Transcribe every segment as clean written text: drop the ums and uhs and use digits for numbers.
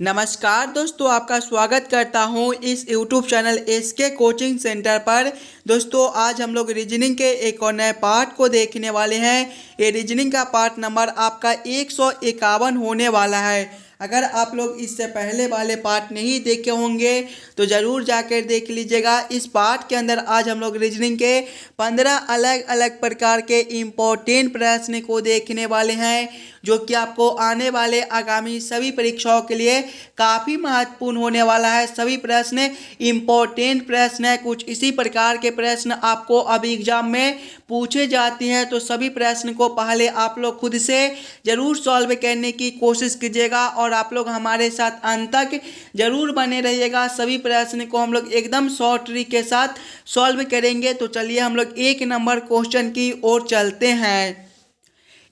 नमस्कार दोस्तों, आपका स्वागत करता हूं इस YouTube channel SK coaching centre पर। दोस्तों, आज हम लोग रीजनिंग के एक और नए पार्ट को देखने वाले हैं। ये रीजनिंग का पार्ट नंबर आपका 151 होने वाला है। अगर आप लोग इससे पहले वाले पार्ट नहीं देखे होंगे तो ज़रूर जाकर देख लीजिएगा। इस पार्ट के अंदर आज हम लोग रीजनिंग के 15 अलग अलग प्रकार के इम्पोर्टेंट प्रश्न को देखने वाले हैं, जो कि आपको आने वाले आगामी सभी परीक्षाओं के लिए काफ़ी महत्वपूर्ण होने वाला है। सभी प्रश्न इम्पोर्टेंट प्रश्न है। कुछ इसी प्रकार के प्रश्न आपको अभी एग्जाम में पूछे जाते हैं, तो सभी प्रश्न को पहले आप लोग खुद से ज़रूर सॉल्व करने की कोशिश कीजिएगा और आप लोग हमारे साथ अंत तक ज़रूर बने रहिएगा। सभी प्रश्न को हम लोग एकदम शॉर्ट ट्रिक के साथ सॉल्व करेंगे। तो चलिए हम लोग 1 नंबर क्वेश्चन की ओर चलते हैं।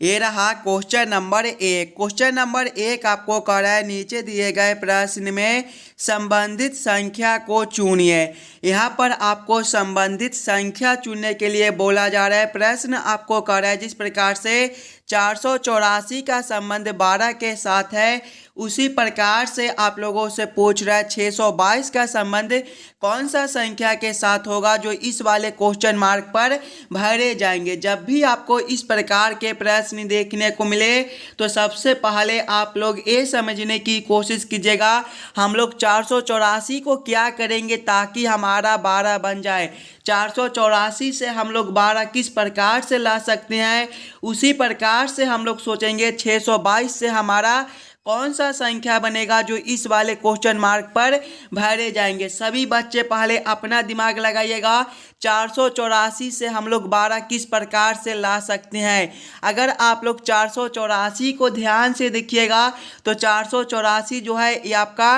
ये रहा क्वेश्चन नंबर 1। क्वेश्चन नंबर 1 आपको कह रहा है, नीचे दिए गए प्रश्न में संबंधित संख्या को चुनिए। यहाँ पर आपको संबंधित संख्या चुनने के लिए बोला जा रहा है। प्रश्न आपको कह रहा है, जिस प्रकार से 484 का संबंध 12 के साथ है, उसी प्रकार से आप लोगों से पूछ रहा है 622 का संबंध कौन सा संख्या के साथ होगा, जो इस वाले क्वेश्चन मार्क पर भरे जाएंगे। जब भी आपको इस प्रकार के प्रश्न देखने को मिले तो सबसे पहले आप लोग ये समझने की कोशिश कीजिएगा, हम लोग 484 को क्या करेंगे ताकि हमारा 12 बन जाए। 484 से हम लोग 12 किस प्रकार से ला सकते हैं, उसी प्रकार से हम लोग सोचेंगे 622 से हमारा कौन सा संख्या बनेगा, जो इस वाले क्वेश्चन मार्क पर भरे जाएंगे। सभी बच्चे पहले अपना दिमाग लगाइएगा। 484 से हम लोग 12 किस प्रकार से ला सकते हैं। अगर आप लोग 484 को ध्यान से देखिएगा तो 484 जो है ये आपका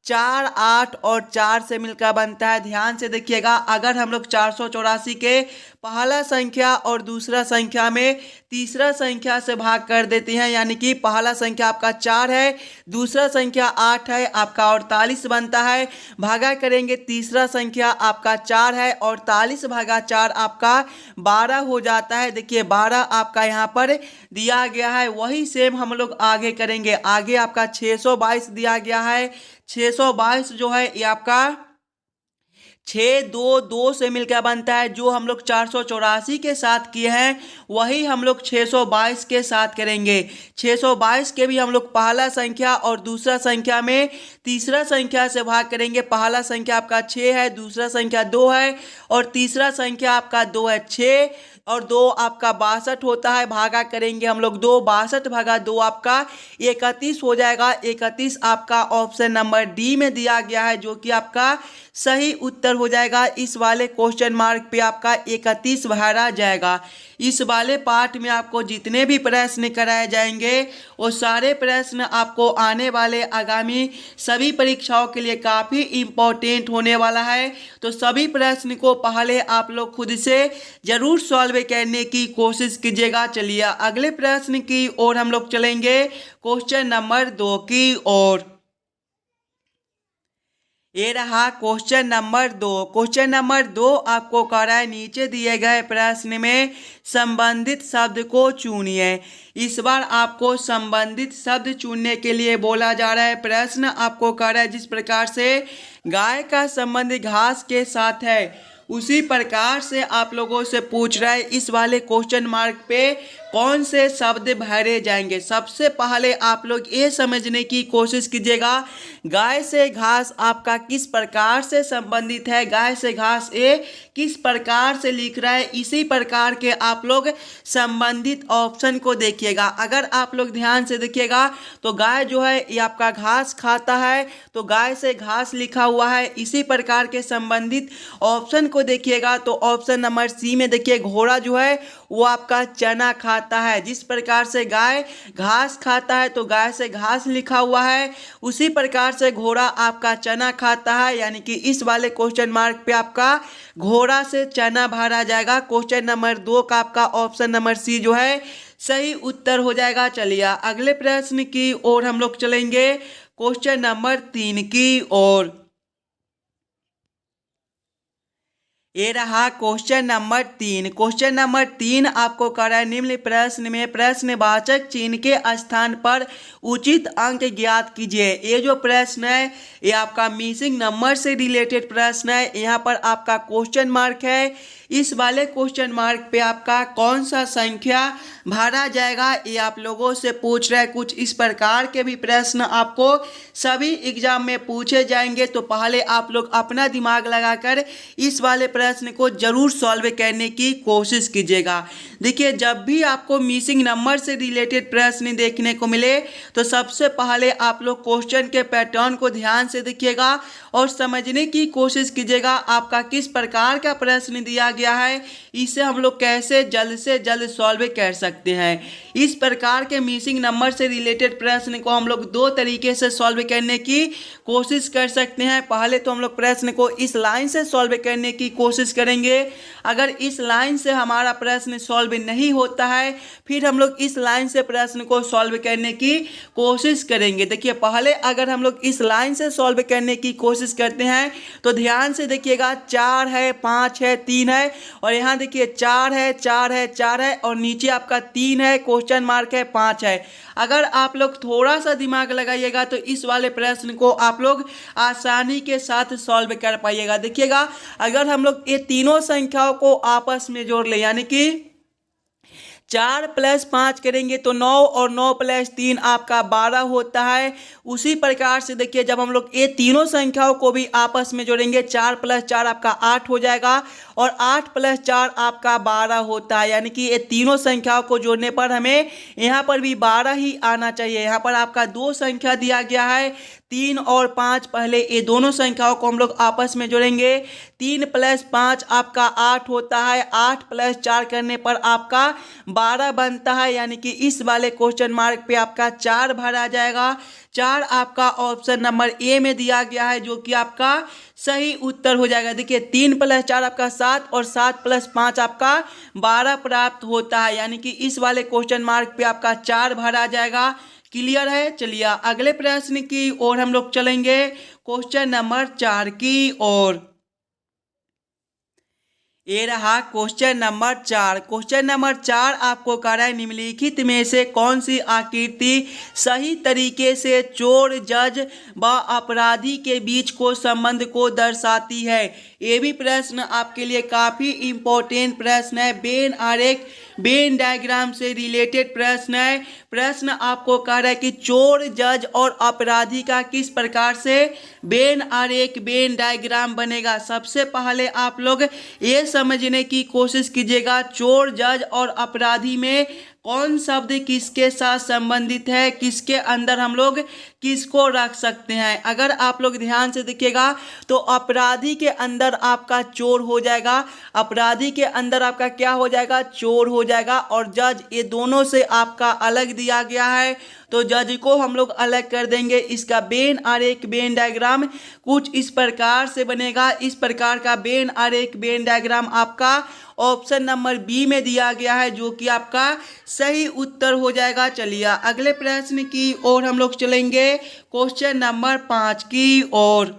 4, 8 और 4 से मिलकर बनता है। ध्यान से देखिएगा, अगर हम लोग 484 के पहला संख्या और दूसरा संख्या में तीसरा संख्या से भाग कर देते हैं, यानी कि पहला संख्या आपका 4 है, दूसरा संख्या 8 है, आपका 48 बनता है। भागा करेंगे, तीसरा संख्या आपका 4 है, 48 भागा 4 आपका 12 हो जाता है। देखिए 12 आपका यहाँ पर दिया गया है। वही सेम हम लोग आगे करेंगे। आगे आपका 622 दिया गया है। 622 जो है ये आपका 6, 2, 2 से मिलकर बनता है। जो हम लोग 484 के साथ किए हैं वही हम लोग 622 के साथ करेंगे। 622 के भी हम लोग पहला संख्या और दूसरा संख्या में तीसरा संख्या से भाग करेंगे। पहला संख्या आपका 6 है, दूसरा संख्या 2 है और तीसरा संख्या आपका 2 है। 6 और 2 आपका 62 होता है। भागा करेंगे हम लोग 2, 62 भागा 2 आपका 31 हो जाएगा। 31 आपका ऑप्शन नंबर डी में दिया गया है, जो कि आपका सही उत्तर हो जाएगा। इस वाले क्वेश्चन मार्क पे आपका 31 भरा जाएगा। इस वाले पार्ट में आपको जितने भी प्रश्न कराए जाएंगे वो सारे प्रश्न आपको आने वाले आगामी सभी परीक्षाओं के लिए काफ़ी इम्पोर्टेंट होने वाला है। तो सभी प्रश्न को पहले आप लोग खुद से ज़रूर सॉल्व करने की कोशिश कीजिएगा। चलिए अगले प्रश्न की ओर हम लोग चलेंगे, क्वेश्चन नंबर 2 की ओर। ये रहा क्वेश्चन नंबर 2। क्वेश्चन नंबर 2 आपको कह रहा है, नीचे दिए गए प्रश्न में संबंधित शब्द को चुनिए। इस बार आपको संबंधित शब्द चुनने के लिए बोला जा रहा है। प्रश्न आपको कह रहा है, जिस प्रकार से गाय का संबंध घास के साथ है, उसी प्रकार से आप लोगों से पूछ रहा है इस वाले क्वेश्चन मार्क पे कौन से शब्द भरे जाएंगे। सबसे पहले आप लोग ये समझने की कोशिश कीजिएगा, गाय से घास आपका किस प्रकार से संबंधित है। गाय से घास ये किस प्रकार से लिख रहा है, इसी प्रकार के आप लोग संबंधित ऑप्शन को देखिएगा। अगर आप लोग ध्यान से देखिएगा तो गाय जो है ये आपका घास खाता है, तो गाय से घास लिखा हुआ है। इसी प्रकार के संबंधित ऑप्शन को देखिएगा तो ऑप्शन नंबर सी में देखिए, घोड़ा जो है वो आपका चना खाता है। जिस प्रकार से गाय घास खाता है तो गाय से घास लिखा हुआ है, उसी प्रकार से घोड़ा आपका चना खाता है, यानी कि इस वाले क्वेश्चन मार्क पे आपका घोड़ा से चना भरा जाएगा। क्वेश्चन नंबर 2 का आपका ऑप्शन नंबर सी जो है सही उत्तर हो जाएगा। चलिए अगले प्रश्न की ओर हम लोग चलेंगे, क्वेश्चन नंबर 3 की ओर। ये रहा क्वेश्चन नंबर 3। क्वेश्चन नंबर 3 आपको कर रहा है निम्न प्रश्न में प्रश्नवाचक चिन्ह के स्थान पर उचित अंक ज्ञात कीजिए। ये जो प्रश्न है ये आपका मिसिंग नंबर से रिलेटेड प्रश्न है। यहाँ पर आपका क्वेश्चन मार्क है। इस वाले क्वेश्चन मार्क पे आपका कौन सा संख्या भरा जाएगा ये आप लोगों से पूछ रहा है। कुछ इस प्रकार के भी प्रश्न आपको सभी एग्जाम में पूछे जाएंगे, तो पहले आप लोग अपना दिमाग लगाकर इस वाले प्रश्न को जरूर सॉल्व करने की कोशिश कीजिएगा। देखिए, जब भी आपको मिसिंग नंबर से रिलेटेड प्रश्न देखने को मिले तो सबसे पहले आप लोग क्वेश्चन के पैटर्न को ध्यान से देखिएगा और समझने की कोशिश कीजिएगा आपका किस प्रकार का प्रश्न दिया गया है, इसे हम लोग कैसे जल्द से जल्द सॉल्व कर सकते हैं। इस प्रकार के मिसिंग नंबर से रिलेटेड प्रश्न को हम लोग दो तरीके से सॉल्व करने की कोशिश कर सकते हैं। पहले तो हम लोग प्रश्न को इस लाइन से सॉल्व करने की कोशिश करेंगे। अगर इस लाइन से हमारा प्रश्न सॉल्व नहीं होता है फिर हम लोग इस लाइन से प्रश्न को सॉल्व करने की कोशिश करेंगे। देखिए, पहले अगर हम लोग इस लाइन से सॉल्व करने की कोशिश करते हैं तो ध्यान से देखिएगा, 4 है, 5 है, 3 है और यहाँ देखिए 4 है, 4 है, 4 है और नीचे आपका 3 है, क्वेश्चन मार्क है, 5 है। अगर आप लोग थोड़ा सा दिमाग लगाइएगा तो इस वाले प्रश्न को आप लोग आसानी के साथ सॉल्व कर पाइएगा। देखिएगा, अगर हम लोग ये तीनों संख्याओं को आपस में जोड़ ले, यानी कि 4 + 5 करेंगे तो 9 और 9 + 3 आपका 12 होता है। उसी प्रकार से देखिए, जब हम लोग ये तीनों संख्याओं को भी आपस में जोड़ेंगे 4 + 4 आपका 8 हो जाएगा और 8 + 4 आपका 12 होता है। यानी कि ये तीनों संख्याओं को जोड़ने पर हमें यहाँ पर भी 12 ही आना चाहिए। यहाँ पर आपका दो संख्या दिया गया है, 3 और 5। पहले ये दोनों संख्याओं को हम लोग आपस में जोड़ेंगे। 3 + 5 आपका 8 होता है, 8 + 4 करने पर आपका 12 बनता है। यानी कि इस वाले क्वेश्चन मार्क पे आपका 4 भरा जाएगा। 4 आपका ऑप्शन नंबर ए में दिया गया है, जो कि आपका सही उत्तर हो जाएगा। देखिए, 3 + 4 आपका 7 और 7 + 5 आपका 12 प्राप्त होता है। यानी कि इस वाले क्वेश्चन मार्क पे आपका 4 भरा जाएगा। क्लियर है? चलिए अगले प्रश्न की ओर हम लोग चलेंगे, क्वेश्चन नंबर 4 की ओर। ये रहा क्वेश्चन नंबर 4। क्वेश्चन नंबर 4 आपको कह रहा है निम्नलिखित में से कौन सी आकृति सही तरीके से चोर, जज व अपराधी के बीच को संबंध को दर्शाती है। ये भी प्रश्न आपके लिए काफ़ी इम्पोर्टेंट प्रश्न है। वेन आरेख, वेन डायग्राम से रिलेटेड प्रश्न है। प्रश्न आपको कह रहा है कि चोर, जज और अपराधी का किस प्रकार से वेन आरेख, वेन डायग्राम बनेगा। सबसे पहले आप लोग ये समझने की कोशिश कीजिएगा, चोर, जज और अपराधी में कौन शब्द किसके साथ संबंधित है, किसके अंदर हम लोग किसको रख सकते हैं। अगर आप लोग ध्यान से देखिएगा तो अपराधी के अंदर आपका चोर हो जाएगा, अपराधी के अंदर आपका क्या हो जाएगा, चोर हो जाएगा। और जज, ये दोनों से आपका अलग दिया गया है तो जज को हम लोग अलग कर देंगे। इसका वेन आरेख, वेन डायग्राम कुछ इस प्रकार से बनेगा। इस प्रकार का वेन आरेख, वेन डायग्राम आपका ऑप्शन नंबर बी में दिया गया है, जो कि आपका सही उत्तर हो जाएगा। चलिए अगले प्रश्न की ओर हम लोग चलेंगे, क्वेश्चन नंबर 5 की ओर।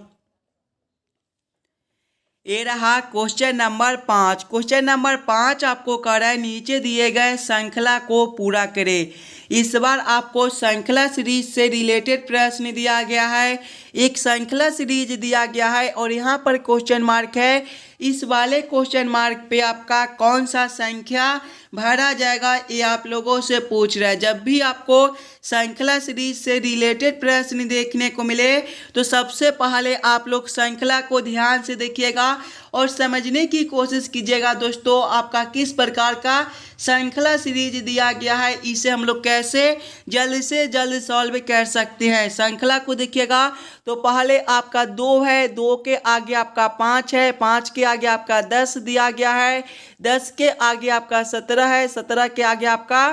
ये रहा क्वेश्चन नंबर 5। क्वेश्चन नंबर 5 आपको कह रहा है नीचे दिए गए श्रृंखला को पूरा करें। इस बार आपको श्रृंखला सीरीज से रिलेटेड प्रश्न दिया गया है। एक श्रृंखला सीरीज दिया गया है और यहाँ पर क्वेश्चन मार्क है। इस वाले क्वेश्चन मार्क पे आपका कौन सा संख्या भरा जाएगा ये आप लोगों से पूछ रहा है। जब भी आपको श्रृंखला सीरीज से रिलेटेड प्रश्न देखने को मिले तो सबसे पहले आप लोग श्रृंखला को ध्यान से देखिएगा और समझने की कोशिश कीजिएगा दोस्तों, आपका किस प्रकार का श्रृंखला सीरीज दिया गया है, इसे हम लोग कैसे जल्द से जल्द सॉल्व कर सकते हैं। श्रृंखला को देखिएगा तो पहले आपका 2 है, 2 के आगे आपका 5 है, 5 के आगे आपका 10 दिया गया है, 10 के आगे आपका 17 है, 17 के आगे आपका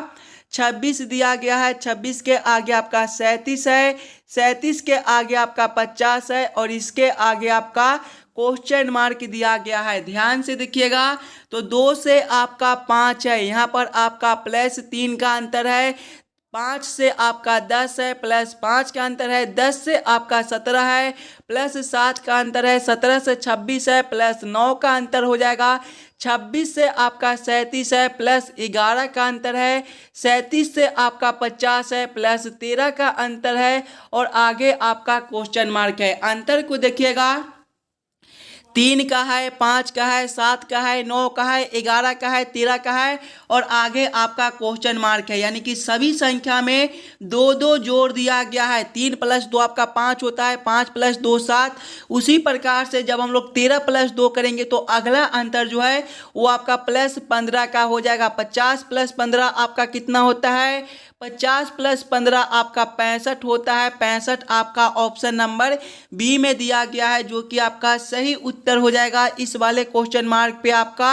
26 दिया गया है, 26 के आगे आपका 37 है, 37 के आगे आपका 50 है और इसके आगे आपका क्वेश्चन मार्क दिया गया है। ध्यान से देखिएगा तो 2 से आपका 5 है, यहाँ पर आपका +3 का अंतर है। 5 से आपका 10 है प्लस 5 का अंतर है, 10 से आपका 17 है प्लस 7 का अंतर है, 17 से 26 है प्लस 9 का अंतर हो जाएगा, 26 से आपका 37 है प्लस 11 का अंतर है, 37 से आपका 50 है प्लस 13 का अंतर है और आगे आपका क्वेश्चन मार्क है। अंतर को देखिएगा, 3 का है, 5 का है, 7 का है, 9 का है, 11 का है, 13 का है और आगे आपका क्वेश्चन मार्क है। यानी कि सभी संख्या में दो दो जोड़ दिया गया है। 3 प्लस 2 आपका 5 होता है, 5 प्लस 2 7। उसी प्रकार से जब हम लोग 13 प्लस 2 करेंगे तो अगला अंतर जो है वो आपका प्लस 15 का हो जाएगा। 50 प्लस 15 आपका कितना होता है, 50 प्लस 15 आपका 65 होता है। 65 आपका ऑप्शन नंबर बी में दिया गया है जो कि आपका सही उत्तर हो जाएगा। इस वाले क्वेश्चन मार्क पे आपका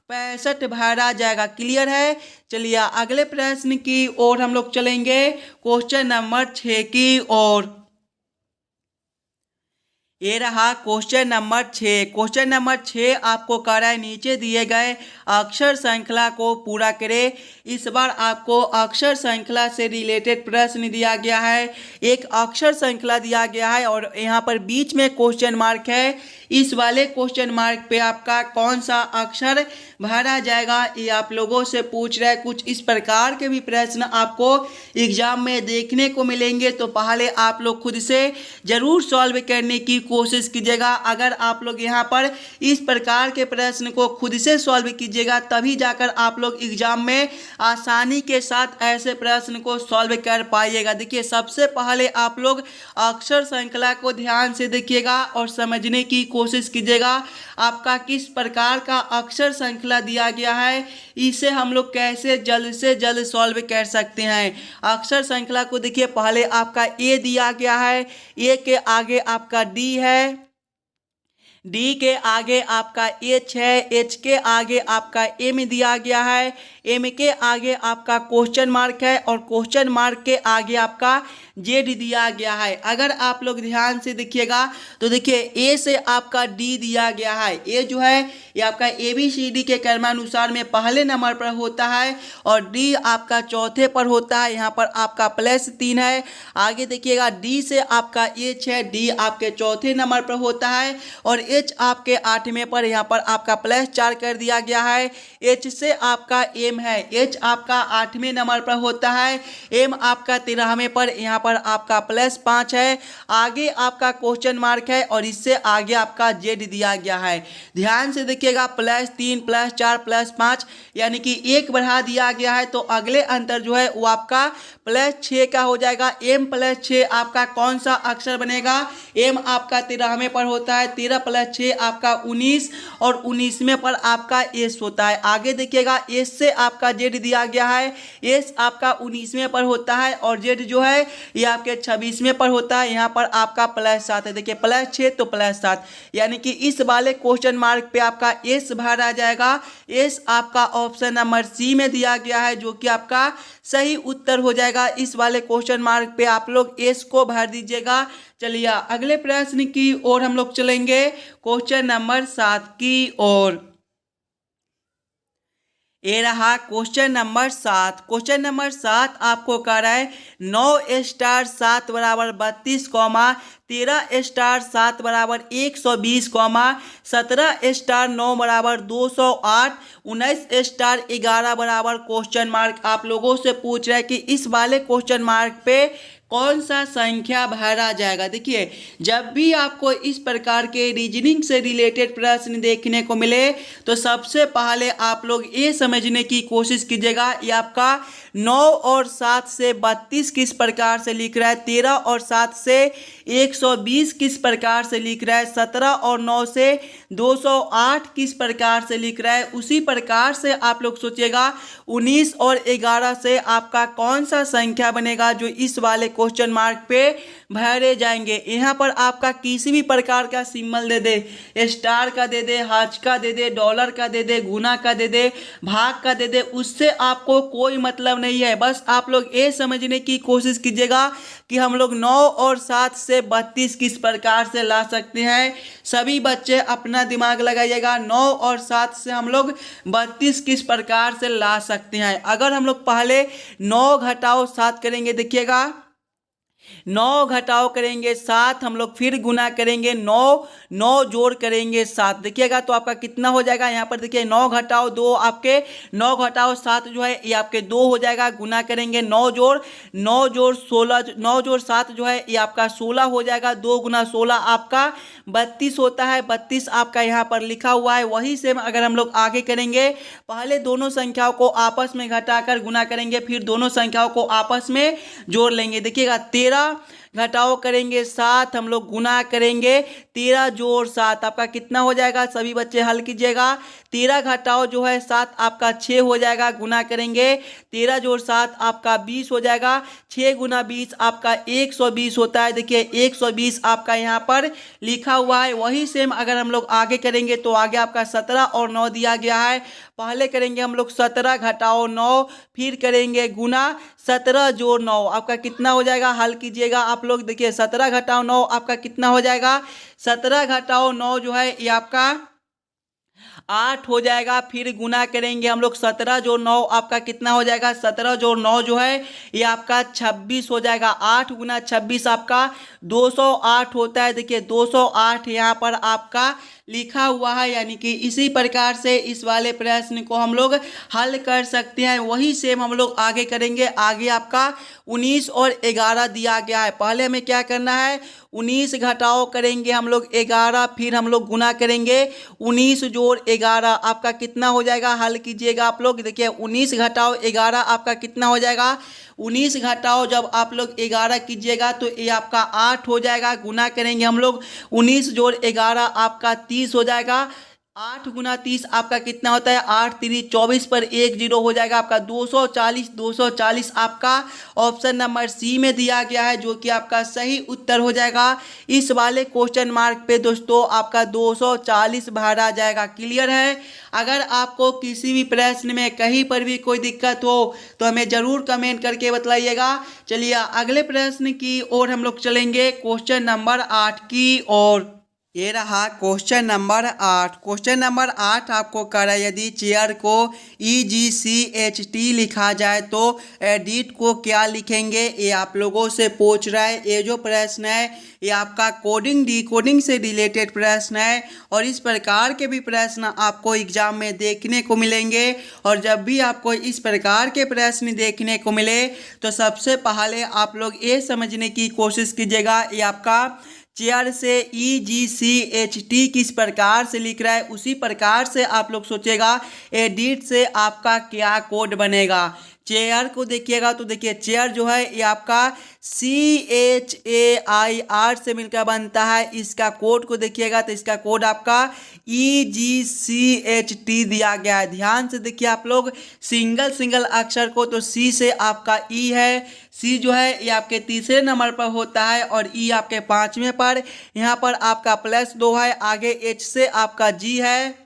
65 भरा जाएगा। क्लियर है। चलिए अगले प्रश्न की ओर हम लोग चलेंगे, क्वेश्चन नंबर 6 की ओर। ये रहा क्वेश्चन नंबर 6। क्वेश्चन नंबर 6 आपको कह रहा है नीचे दिए गए अक्षर श्रृंखला को पूरा करें। इस बार आपको अक्षर श्रृंखला से रिलेटेड प्रश्न दिया गया है। एक अक्षर श्रृंखला दिया गया है और यहाँ पर बीच में क्वेश्चन मार्क है। इस वाले क्वेश्चन मार्क पे आपका कौन सा अक्षर भरा जाएगा ये आप लोगों से पूछ रहा है। कुछ इस प्रकार के भी प्रश्न आपको एग्जाम में देखने को मिलेंगे, तो पहले आप लोग खुद से जरूर सॉल्व करने की कोशिश कीजिएगा। अगर आप लोग यहाँ पर इस प्रकार के प्रश्न को खुद से सॉल्व कीजिएगा तभी जाकर आप लोग एग्जाम में आसानी के साथ ऐसे प्रश्न को सॉल्व कर पाइएगा। देखिए सबसे पहले आप लोग अक्षर श्रृंखला को ध्यान से देखिएगा और समझने की कोशिश कीजिएगा आपका किस प्रकार का अक्षर श्रृंखला दिया गया है, इसे हम लोग कैसे जल्द से जल्द सॉल्व कर सकते हैं। अक्षर श्रृंखला को देखिए, पहले आपका ए दिया गया है, ए के आगे आपका डी है, डी के आगे आपका एच है, एच के आगे आपका एम दिया गया है, एम के आगे आपका क्वेश्चन मार्क है और क्वेश्चन मार्क के आगे आपका जेड दिया गया है। अगर आप लोग ध्यान से देखिएगा तो देखिए ए से आपका डी दिया गया है। ए जो है ये आपका ABCD के क्रमानुसार में पहले नंबर पर होता है और डी आपका चौथे पर होता है। यहाँ पर आपका +3 है। आगे देखिएगा डी से आपका एच है, डी आपके चौथे नंबर पर होता है और एच आपके 8वें पर, यहाँ पर आपका +4 कर दिया गया है। एच से आपका एम है, एच आपका 8वें नंबर पर होता है, एम आपका 13वें पर, यहाँ पर आपका +5 है। आगे आपका क्वेश्चन मार्क है और इससे आगे आपका जेड दिया गया है। ध्यान से देखिएगा +3 +4 +5 यानी कि 1 बढ़ा दिया गया है, तो अगले अंतर जो है वो आपका +6 का हो जाएगा। m +6 आपका कौन सा अक्षर बनेगा, m आपका 13वें पर होता है, 13 + 6 आपका 19 और 19वें पर आपका s होता है। आगे देखिएगा s से आपका z दिया गया है, s आपका 19वें पर होता है और z जो है ये आपके 26वें पर होता है। यहाँ पर आपका +7 है। देखिए +6 तो +7 यानी कि इस वाले क्वेश्चन मार्क पे आपका s भरा जाएगा। s आपका ऑप्शन नंबर सी में दिया गया है जो कि आपका सही उत्तर हो जाएगा। इस वाले क्वेश्चन मार्क पे आप लोग s को भर दीजिएगा। चलिए अगले प्रश्न की ओर हम लोग चलेंगे, क्वेश्चन नंबर 7 की ओर। ये रहा क्वेश्चन नंबर 7। क्वेश्चन नंबर 7 आपको कह रहा है 9 स्टार 7 बराबर 32, 13 स्टार 7 बराबर 120, 17 स्टार 9 बराबर 208, 19 स्टार 11 बराबर क्वेश्चन मार्क। आप लोगों से पूछ रहा है कि इस वाले क्वेश्चन मार्क पे कौन सा संख्या भरा जाएगा। देखिए जब भी आपको इस प्रकार के रीजनिंग से रिलेटेड प्रश्न देखने को मिले तो सबसे पहले आप लोग ये समझने की कोशिश कीजिएगा ये आपका 9 और 7 से 32 किस प्रकार से लिख रहा है, 13 और 7 से 120 किस प्रकार से लिख रहा है, 17 और 9 से 208 किस प्रकार से लिख रहा है। उसी प्रकार से आप लोग सोचिएगा 19 और 11 से आपका कौन सा संख्या बनेगा जो इस वाले क्वेश्चन मार्क पे भरे जाएंगे। यहाँ पर आपका किसी भी प्रकार का सिंबल दे दे, स्टार का दे दे, हज का दे दे, डॉलर का दे दे, गुना का दे दे, भाग का दे दे, उससे आपको कोई मतलब नहीं है। बस आप लोग ये समझने की कोशिश कीजिएगा कि हम लोग 9 और 7 से 32 किस प्रकार से ला सकते हैं। सभी बच्चे अपना दिमाग लगाइएगा, 9 और 7 से हम लोग 32 किस प्रकार से ला सकते हैं। अगर हम लोग पहले 9 घटाओ 7 करेंगे, देखिएगा 9 घटाओ करेंगे 7, हम लोग फिर गुना करेंगे 9, 9 जोड़ करेंगे 7, देखिएगा तो आपका कितना हो जाएगा। यहाँ पर देखिए 9 घटाओ 2, आपके 9 घटाओ 7 जो है ये आपके 2 हो जाएगा। गुना करेंगे 9 जोड़ 16, 9 जोड़ 7 जो है ये आपका 16 हो जाएगा। 2 गुना 16 आपका 32 होता है। 32 आपका यहाँ पर लिखा हुआ है। वही सेम अगर हम लोग आगे करेंगे, पहले दोनों संख्याओं को आपस में घटाकर गुना करेंगे, फिर दोनों संख्याओं को आपस में जोड़ लेंगे। देखिएगा 13 घटाओ करेंगे 7, हम लोग गुना करेंगे 13 जोड़ 7, आपका कितना हो जाएगा। सभी बच्चे हल कीजिएगा। 13 घटाओ जो है 7 आपका 6 हो जाएगा। गुना करेंगे 13 जोड़ 7 आपका 20 हो जाएगा। 6 गुना 20 आपका 120 होता है। देखिए 120 आपका यहाँ पर लिखा हुआ है। वही सेम अगर हम लोग आगे करेंगे तो आगे आपका 17 और 9 दिया गया है। पहले करेंगे हम लोग 17 घटाओ 9, फिर करेंगे गुना 17 जोड़ 9, आपका कितना हो जाएगा। हल कीजिएगा आप लोग। देखिए 17 घटाओ 9 आपका कितना हो जाएगा। 17 घटाओ 9 जो है ये आपका 8 हो जाएगा। फिर गुना करेंगे हम लोग 17 जोड़ 9, आपका कितना हो जाएगा। 17 जोड़ 9 जो है ये आपका 26 हो जाएगा। 8 गुना 26 आपका 208 होता है। देखिए 208 यहाँ पर आपका लिखा हुआ है। यानी कि इसी प्रकार से इस वाले प्रश्न को हम लोग हल कर सकते हैं। वही सेम हम लोग आगे करेंगे। आगे आपका 19 और 11 दिया गया है। पहले हमें क्या करना है, 19 घटाओ करेंगे हम लोग 11, फिर हम लोग गुना करेंगे 19 जोड़ 11, आपका कितना हो जाएगा। हल कीजिएगा आप लोग। देखिए 19 घटाओ 11 आपका कितना हो जाएगा। 19 घटाओ जब आप लोग 11 कीजिएगा तो ये आपका 8 हो जाएगा। गुना करेंगे हम लोग 19 जोड़ 11 आपका 30 हो जाएगा। 8 गुना 30 आपका कितना होता है। 8 3 24 पर 1 0 हो जाएगा आपका 240। 240 आपका ऑप्शन नंबर सी में दिया गया है, जो कि आपका सही उत्तर हो जाएगा। इस वाले क्वेश्चन मार्क पे दोस्तों आपका 240 भरा जाएगा। क्लियर है। अगर आपको किसी भी प्रश्न में कहीं पर भी कोई दिक्कत हो तो हमें ज़रूर कमेंट करके बताइएगा। चलिए अगले प्रश्न की ओर हम लोग चलेंगे, क्वेश्चन नंबर 8 की ओर। ये रहा क्वेश्चन नंबर 8। क्वेश्चन नंबर 8 आपको कह रहा है, यदि चेयर को EGCHT लिखा जाए तो एडिट को क्या लिखेंगे। ये आप लोगों से पूछ रहा है। ये जो प्रश्न है ये आपका कोडिंग डिकोडिंग से रिलेटेड प्रश्न है, और इस प्रकार के भी प्रश्न आपको एग्जाम में देखने को मिलेंगे। और जब भी आपको इस प्रकार के प्रश्न देखने को मिले तो सबसे पहले आप लोग ये समझने की कोशिश कीजिएगा ये आपका चेयर से EGCHT किस प्रकार से लिख रहा है, उसी प्रकार से आप लोग सोचेगा एडिट से आपका क्या कोड बनेगा। चेयर को देखिएगा तो देखिए चेयर जो है ये आपका CHAIR से मिलकर बनता है। इसका कोड को देखिएगा तो इसका कोड आपका EGCHT दिया गया है। ध्यान से देखिए आप लोग सिंगल सिंगल अक्षर को, तो C से आपका E है। C जो है ये आपके तीसरे नंबर पर होता है और E आपके 5वें पर। यहाँ पर आपका +2 है। आगे H से आपका G है।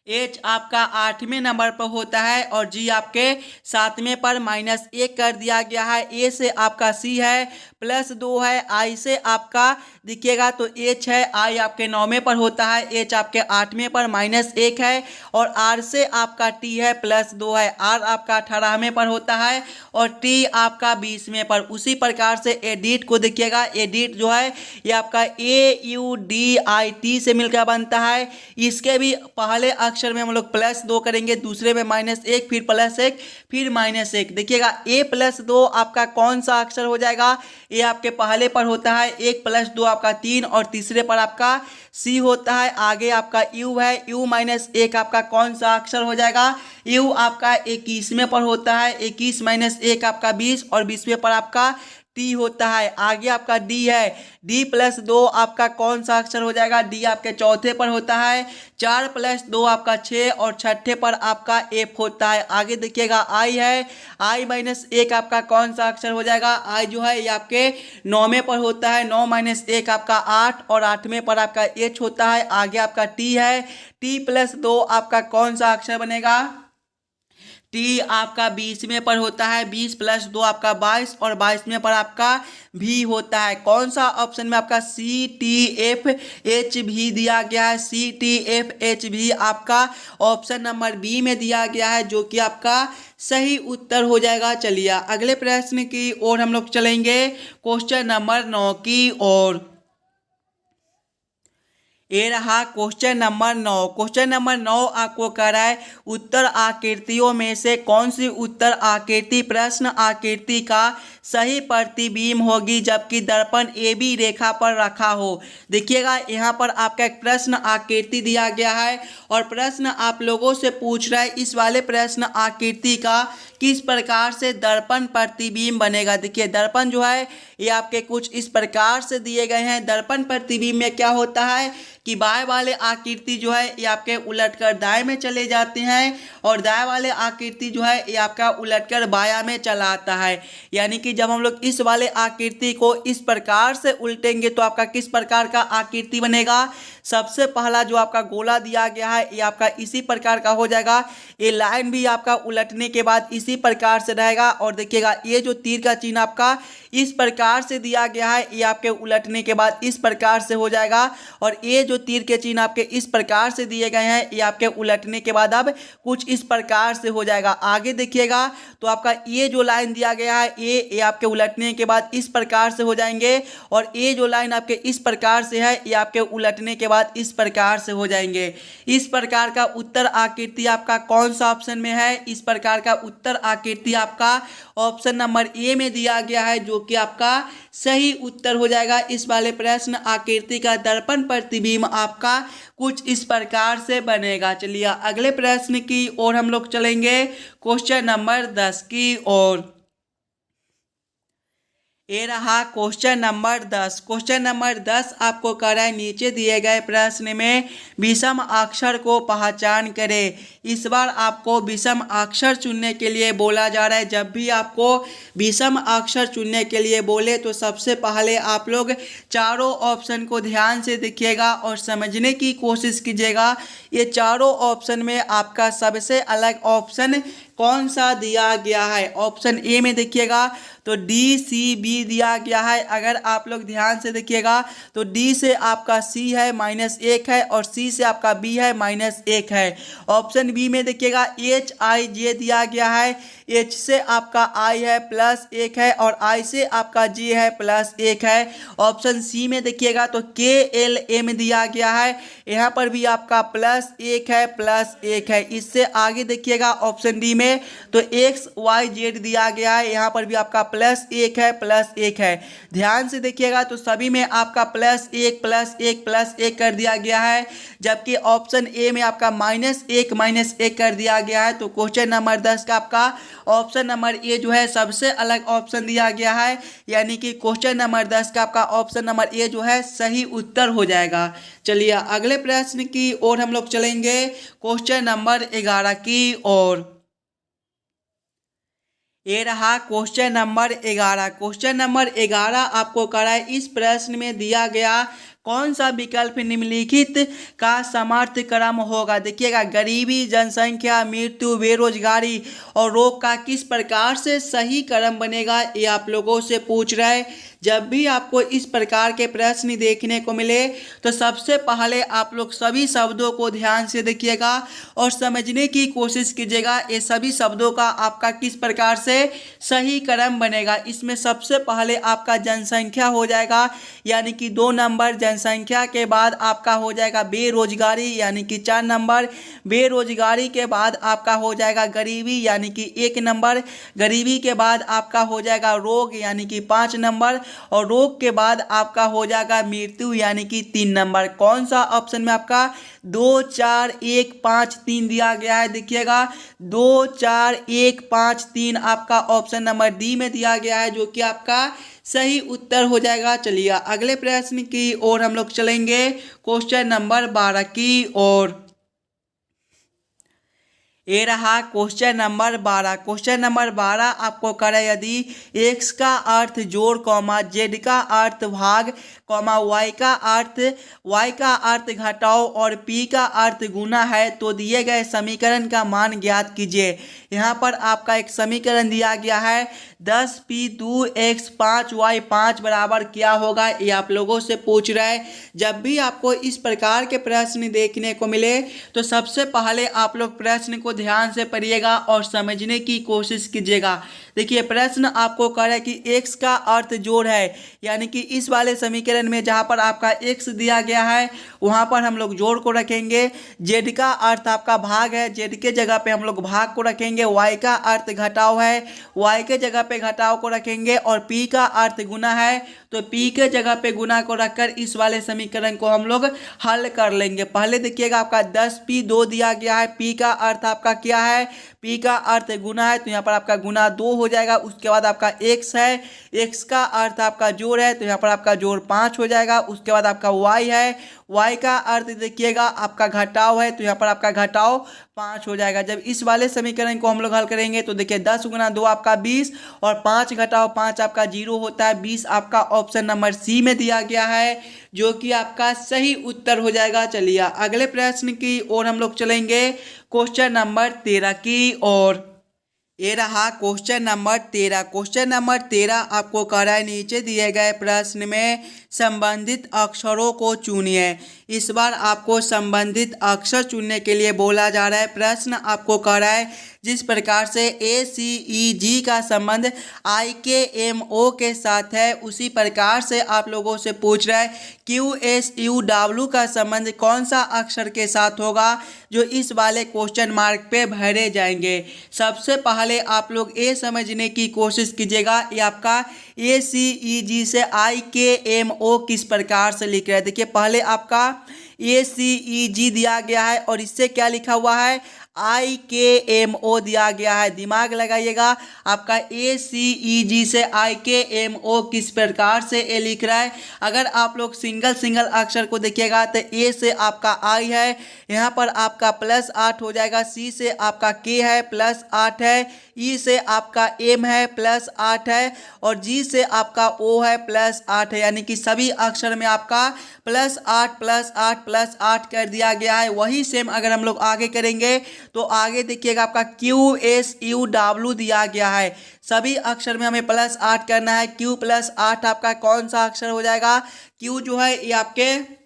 H आपका 8वें नंबर पर होता है और G आपके 7वें पर। -1 कर दिया गया है। A से आपका C है, +2 है। I से आपका दिखिएगा तो H है। I आपके 9वें पर होता है, H आपके 8वें पर, -1 है। और R से आपका T है, +2 है। R आपका 18वें पर होता है और T आपका 20वें पर। उसी प्रकार से एडिट को देखिएगा। एडिट जो है ये आपका AUDIT से मिलकर बनता है। इसके भी पहले अक्षर में हम लोग +2 करेंगे, दूसरे में -1, फिर +1, फिर -1। देखिएगा A +2 आपका कौन सा अक्षर हो जाएगा। ये आपके पहले पर होता है, 1 + 2 आपका 3, और तीसरे पर आपका C होता है। आगे आपका U है, U -1 आपका कौन सा अक्षर हो जाएगा। U आपका 21वें पर होता है, 21 - 1 आपका 20, और 20वें पर आपका टी होता है। आगे आपका डी है, डी प्लस 2 आपका कौन सा अक्षर हो जाएगा? डी आपके चौथे पर होता है। 4 प्लस 2 आपका 6 और छठे पर आपका एफ होता है। आगे देखिएगा आई है, आई माइनस 1 आपका कौन सा अक्षर हो जाएगा? आई जो है ये आपके 9वें पर होता है। 9 माइनस 1 आपका 8 और 8वें पर आपका एच होता है। आगे आपका टी है, टी प्लस 2 आपका कौन सा अक्षर बनेगा? टी आपका 20वें पर होता है। 20 प्लस 2 आपका 22 और 22वें पर आपका भी होता है। कौन सा ऑप्शन में आपका सी टी एफ एच भी दिया गया है? सी टी एफ एच भी आपका ऑप्शन नंबर बी में दिया गया है, जो कि आपका सही उत्तर हो जाएगा। चलिए अगले प्रश्न की ओर हम लोग चलेंगे, क्वेश्चन नंबर 9 की ओर। ये रहा क्वेश्चन नंबर 9। क्वेश्चन नंबर 9 आपको कह रहा है उत्तर आकृतियों में से कौन सी उत्तर आकृति प्रश्न आकृति का सही प्रतिबिंब होगी जबकि दर्पण ए बी रेखा पर रखा हो। देखिएगा यहाँ पर आपका एक प्रश्न आकृति दिया गया है और प्रश्न आप लोगों से पूछ रहा है इस वाले प्रश्न आकृति का किस प्रकार से दर्पण प्रतिबिंब बनेगा। देखिए दर्पण जो है ये आपके कुछ इस प्रकार से दिए गए हैं। दर्पण प्रतिबिंब में क्या होता है कि बाएं वाले आकृति जो है ये आपके उलटकर दाएं में चले जाते हैं और दाएं वाले आकृति जो है ये आपका उलटकर बायां में चला आता है। यानी कि जब हम लोग इस वाले आकृति को इस प्रकार से उल्टेंगे तो आपका किस प्रकार का आकृति बनेगा? सबसे पहला जो आपका गोला दिया गया है ये आपका इसी प्रकार का हो जाएगा। ये लाइन भी आपका उलटने के बाद इसी प्रकार से रहेगा और देखिएगा ये जो तीर का चिन्ह आपका इस प्रकार से दिया गया है ये आपके उलटने के बाद इस प्रकार से हो जाएगा और ये जो तीर के चिन्ह आपके इस प्रकार से दिए गए हैं ये आपके उलटने के बाद अब कुछ इस प्रकार से हो जाएगा। आगे देखिएगा तो आपका ये जो लाइन दिया गया है ये आपके उलटने के बाद इस प्रकार से हो जाएंगे और ये जो लाइन आपके इस प्रकार से है ये आपके उलटने के बाद इस प्रकार से हो जाएंगे। इस प्रकार का उत्तर आकृति आपका कौन सा ऑप्शन में है? इस प्रकार का उत्तर आकृति आपका ऑप्शन नंबर ए में दिया गया है, जो कि आपका सही उत्तर हो जाएगा। इस वाले प्रश्न आकृति का दर्पण प्रतिबिंब आपका कुछ इस प्रकार से बनेगा। चलिए अगले प्रश्न की ओर हम लोग चलेंगे, क्वेश्चन नंबर 10 की ओर। ये रहा क्वेश्चन नंबर 10। क्वेश्चन नंबर 10 आपको कह रहा है नीचे दिए गए प्रश्न में विषम अक्षर को पहचान करें। इस बार आपको विषम अक्षर चुनने के लिए बोला जा रहा है। जब भी आपको विषम अक्षर चुनने के लिए बोले तो सबसे पहले आप लोग चारों ऑप्शन को ध्यान से देखिएगा और समझने की कोशिश कीजिएगा। ये चारों ऑप्शन में आपका सबसे अलग ऑप्शन कौन सा दिया गया है? ऑप्शन ए में देखिएगा तो डी सी बी दिया गया है। अगर आप लोग ध्यान से देखिएगा तो डी से आपका सी है -1 है और सी से आपका बी है -1 है। ऑप्शन बी में देखिएगा एच आई जे दिया गया है। एच से आपका आई है +1 है और आई से आपका जे है +1 है। ऑप्शन सी में देखिएगा तो के एल एम दिया गया है। यहाँ पर भी आपका +1 है +1 है। इससे आगे देखिएगा ऑप्शन डी में तो एक्स वाई जेड दिया गया है। यहाँ पर भी आपका +1 है +1 है। ध्यान से देखिएगा तो सभी में आपका +1 +1 +1 कर दिया गया है, जबकि ऑप्शन ए में आपका -1 -1 कर दिया गया है। तो क्वेश्चन नंबर 10 का आपका ऑप्शन नंबर ए जो है सबसे अलग ऑप्शन दिया गया है, यानी कि क्वेश्चन नंबर 10 का आपका ऑप्शन नंबर ए जो है सही उत्तर हो जाएगा। चलिए अगले प्रश्न की ओर हम लोग चलेंगे, क्वेश्चन नंबर 11 की ओर। ये रहा क्वेश्चन नंबर 11। क्वेश्चन नंबर 11 आपको कह रहा है इस प्रश्न में दिया गया कौन सा विकल्प निम्नलिखित का समर्थ क्रम होगा। देखिएगा गरीबी, जनसंख्या, मृत्यु, बेरोजगारी और रोग का किस प्रकार से सही क्रम बनेगा, ये आप लोगों से पूछ रहा है। जब भी आपको इस प्रकार के प्रश्न देखने को मिले तो सबसे पहले आप लोग सभी शब्दों को ध्यान से देखिएगा और समझने की कोशिश कीजिएगा ये सभी शब्दों का आपका किस प्रकार से सही क्रम बनेगा। इसमें सबसे पहले आपका जनसंख्या हो जाएगा, यानी कि 2 नंबर। जनसंख्या के बाद आपका हो जाएगा बेरोजगारी, यानी कि 4 नंबर। बेरोजगारी के बाद आपका हो जाएगा गरीबी, यानी कि 1 नंबर। गरीबी के बाद आपका हो जाएगा रोग, यानी कि 5 नंबर। और रोग के बाद आपका हो जाएगा मृत्यु यानी कि 3 नंबर। कौन सा ऑप्शन में आपका 2 4 1 5 3 दिया गया है, देखिएगा 2 4 1 5 3 आपका ऑप्शन नंबर डी में दिया गया है, जो कि आपका सही उत्तर हो जाएगा। चलिए अगले प्रश्न की ओर हम लोग चलेंगे, क्वेश्चन नंबर 12 की ओर। ये रहा क्वेश्चन नंबर 12। क्वेश्चन नंबर 12 आपको करे यदि x का अर्थ जोड़ कॉमा z का अर्थ भाग कॉमा y का अर्थ घटाओ और p का अर्थ गुना है तो दिए गए समीकरण का मान ज्ञात कीजिए। यहाँ पर आपका एक समीकरण दिया गया है 10p 2x 5y 5 बराबर क्या होगा, ये आप लोगों से पूछ रहा है। जब भी आपको इस प्रकार के प्रश्न देखने को मिले तो सबसे पहले आप लोग प्रश्न को ध्यान से पढ़िएगा और समझने की कोशिश कीजिएगा। देखिए प्रश्न आपको कह रहा है कि x का अर्थ जोड़ है, यानी कि इस वाले समीकरण में जहाँ पर आपका x दिया गया है वहाँ पर हम लोग जोड़ को रखेंगे। z का अर्थ आपका भाग है, z के जगह पे हम लोग भाग को रखेंगे। y का अर्थ घटाव है, y के जगह पे घटाव को रखेंगे। और p का अर्थ गुना है तो p के जगह पे गुना को रखकर इस वाले समीकरण को हम लोग हल कर लेंगे। पहले देखिएगा आपका 10p 2 दिया गया है, p का अर्थ आपका क्या है, p का अर्थ गुना है तो यहाँ पर आपका गुना 2 हो जाएगा। उसके बाद आपका x है, x का अर्थ आपका जोड़ है तो यहाँ पर आपका जोड़ 5 हो जाएगा। उसके बाद आपका y है, y का अर्थ देखिएगा आपका घटाव है तो यहाँ पर आपका घटाव 5 हो जाएगा। जब इस वाले समीकरण को हम लोग हल करेंगे तो देखिए 10 गुना 2 आपका 20 और 5 घटाव 5 आपका 0 होता है। 20 आपका ऑप्शन नंबर सी में दिया गया है, जो कि आपका सही उत्तर हो जाएगा। चलिए अगले प्रश्न की ओर हम लोग चलेंगे, क्वेश्चन नंबर 13 की ओर। ये रहा क्वेश्चन नंबर 13। क्वेश्चन नंबर 13 आपको कह रहा है नीचे दिए गए प्रश्न में संबंधित अक्षरों को चुनिए। इस बार आपको संबंधित अक्षर चुनने के लिए बोला जा रहा है। प्रश्न आपको कह रहा है जिस प्रकार से ACEG का संबंध IKMO के साथ है उसी प्रकार से आप लोगों से पूछ रहा है QSUW का संबंध कौन सा अक्षर के साथ होगा, जो इस वाले क्वेश्चन मार्क पे भरे जाएंगे। सबसे पहले आप लोग ये समझने की कोशिश कीजिएगा ये आपका ACEG से IKMO किस प्रकार से लिख रहा है। देखिए पहले आपका ACEG दिया गया है और इससे क्या लिखा हुआ है IKMO दिया गया है। दिमाग लगाइएगा, आपका ACEG से IKMO किस प्रकार से ए लिख रहा है। अगर आप लोग सिंगल अक्षर को देखिएगा तो A से आपका I है, यहाँ पर आपका +8 हो जाएगा। C से आपका K है +8 है, E से आपका M है +8 है और G से आपका O है +8 है। यानी कि सभी अक्षर में आपका +8 कर दिया गया है। वही सेम अगर हम लोग आगे करेंगे तो आगे देखिएगा आपका QSUW दिया गया है। सभी अक्षर में हमें +8 करना है। Q +8 आपका कौन सा अक्षर हो जाएगा, Q जो है ये आपके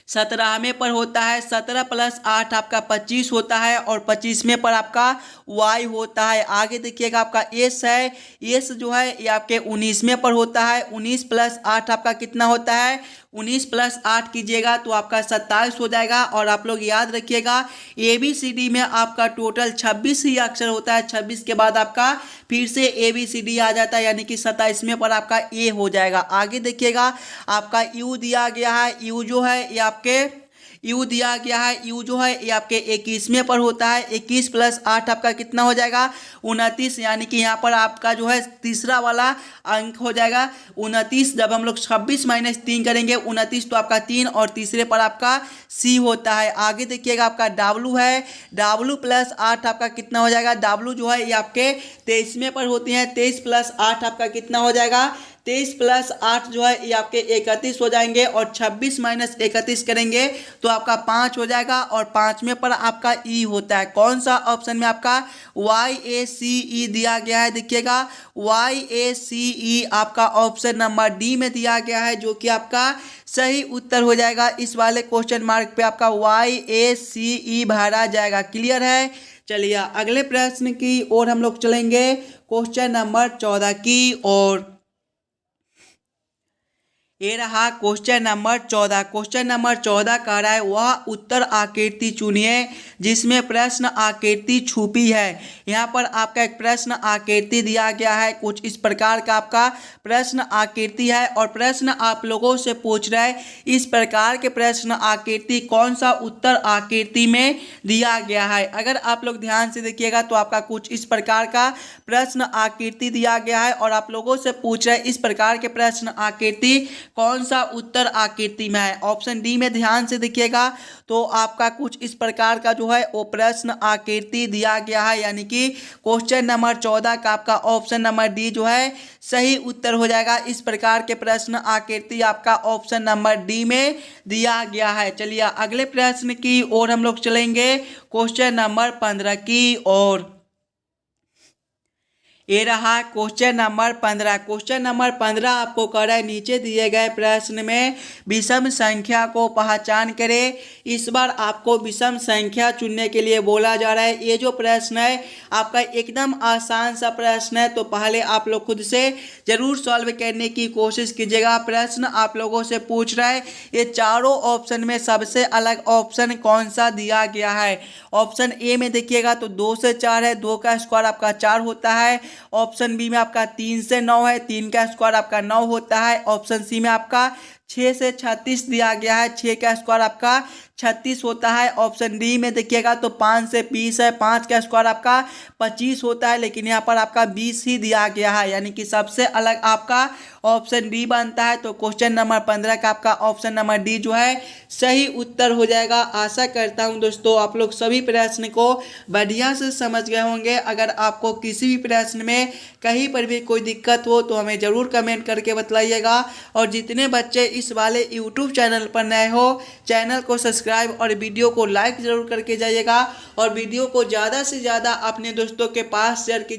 17वें पर होता है। 17 + 8 आपका 25 होता है और 25वें पर आपका Y होता है। आगे देखिएगा आपका S है, S जो है ये आपके 19वें पर होता है। 19 + 8 आपका कितना होता है, 19 + 8 कीजिएगा तो आपका 27 हो जाएगा। और आप लोग याद रखिएगा ABCD में आपका टोटल 26 ही अक्षर होता है। 26 के बाद आपका फिर से ABCD आ जाता है, यानी कि 27वें पर आपका A हो जाएगा। आगे देखिएगा आपका U दिया गया है। U जो है ये आपके U दिया गया है, U जो है ये आपके 21वें पर होता है। 21 + 8 आपका कितना हो जाएगा, 29। यानी कि यहाँ पर आपका जो है तीसरा वाला अंक हो जाएगा 29। जब हम लोग 26 - 3 करेंगे 29 तो आपका 3 और तीसरे पर आपका C होता है। आगे देखिएगा आपका W है, W + 8 आपका कितना हो जाएगा, W जो है ये आपके 23वें पर होते हैं। 23 + 8 आपका कितना हो जाएगा, 23 + 8 जो है ये आपके 31 हो जाएंगे और 26 - 31 करेंगे तो आपका 5 हो जाएगा और 5वें पर आपका E होता है। कौन सा ऑप्शन में आपका YACE दिया गया है, देखिएगा YACE आपका ऑप्शन नंबर डी में दिया गया है, जो कि आपका सही उत्तर हो जाएगा। इस वाले क्वेश्चन मार्क पे आपका YACE भरा जाएगा। क्लियर है। चलिए अगले प्रश्न की ओर हम लोग चलेंगे, क्वेश्चन नंबर 14 की ओर। ये रहा क्वेश्चन नंबर 14। क्वेश्चन नंबर 14 कह रहा है वह उत्तर आकृति चुनिए जिसमें प्रश्न आकृति छुपी है। यहाँ पर आपका एक प्रश्न आकृति दिया गया है, कुछ इस प्रकार का आपका प्रश्न आकृति है और प्रश्न आप लोगों से पूछ रहा है इस प्रकार के प्रश्न आकृति कौन सा उत्तर आकृति में दिया गया है। अगर आप लोग ध्यान से देखिएगा तो आपका कुछ इस प्रकार का प्रश्न आकृति दिया गया है और आप लोगों से पूछ रहे हैं इस प्रकार के प्रश्न आकृति कौन सा उत्तर आकृति में है। ऑप्शन डी में ध्यान से देखिएगा तो आपका कुछ इस प्रकार का जो है वो प्रश्न आकृति दिया गया है, यानी कि क्वेश्चन नंबर 14 का आपका ऑप्शन नंबर डी जो है सही उत्तर हो जाएगा। इस प्रकार के प्रश्न आकृति आपका ऑप्शन नंबर डी में दिया गया है। चलिए अगले प्रश्न की ओर हम लोग चलेंगे, क्वेश्चन नंबर 15 की ओर। ये रहा क्वेश्चन नंबर 15। क्वेश्चन नंबर 15 आपको कह रहा है नीचे दिए गए प्रश्न में विषम संख्या को पहचान करें। इस बार आपको विषम संख्या चुनने के लिए बोला जा रहा है। ये जो प्रश्न है आपका एकदम आसान सा प्रश्न है, तो पहले आप लोग खुद से जरूर सॉल्व करने की कोशिश कीजिएगा। प्रश्न आप लोगों से पूछ रहा है ये चारों ऑप्शन में सबसे अलग ऑप्शन कौन सा दिया गया है। ऑप्शन ए में देखिएगा तो 2 से 4 है, 2 का स्क्वायर आपका 4 होता है। ऑप्शन बी में आपका 3 से 9 है, 3 का स्क्वायर आपका 9 होता है। ऑप्शन सी में आपका 6 से 36 दिया गया है, 6 का स्क्वायर आपका 36 होता है। ऑप्शन डी में देखिएगा तो 5 से 20 है, 5 का स्क्वायर आपका 25 होता है, लेकिन यहाँ पर आपका 20 ही दिया गया है, यानी कि सबसे अलग आपका ऑप्शन डी बनता है। तो क्वेश्चन नंबर 15 का आपका ऑप्शन नंबर डी जो है सही उत्तर हो जाएगा। आशा करता हूँ दोस्तों आप लोग सभी प्रश्न को बढ़िया से समझ गए होंगे। अगर आपको किसी भी प्रश्न में कहीं पर भी कोई दिक्कत हो तो हमें ज़रूर कमेंट करके बताइएगा। और जितने बच्चे इस वाले यूट्यूब चैनल पर नए हो चैनल को सब्सक्राइब और वीडियो को लाइक ज़रूर करके जाइएगा और वीडियो को ज़्यादा से ज़्यादा अपने दोस्तों के पास शेयर कीजिए।